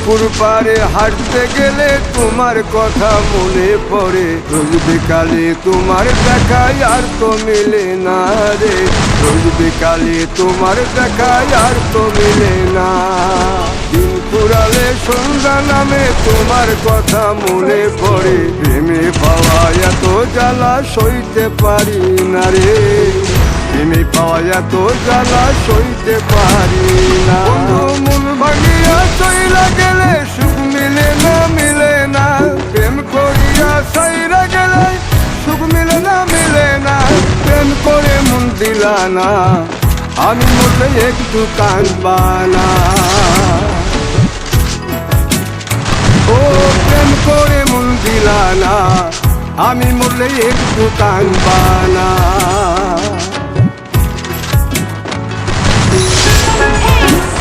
পুকুর পাড়ে হাঁটতে গেলে তোমার কথা মনে পড়ে, রোজ বিকালে তোমার দেখায় আর তো মিলে না রে, রোজ বিকালে তোমার দেখায় আর তো মিলে না। দিন ফুরালে সন্ধ্যা নামে তোমার কথা মনে পড়ে, প্রেমে পাওয়া এত জ্বালা সইতে পারি না রে, প্রেমে পাওয়া এত জ্বালা সইতে পারি না। মন ভাঙিয়া চইলা গেলে সুখ মিলে না, মিলে না, প্রেম করিয়া সাইরা গেলে সুখ মিলে না, মিলে না, প্রেম করে মন দিলা না, আমি মরলে একটু কাঁদবা না। ও প্রেম করে মন দিলা না, আমি মরলে একটু কাঁদবা না। Hey!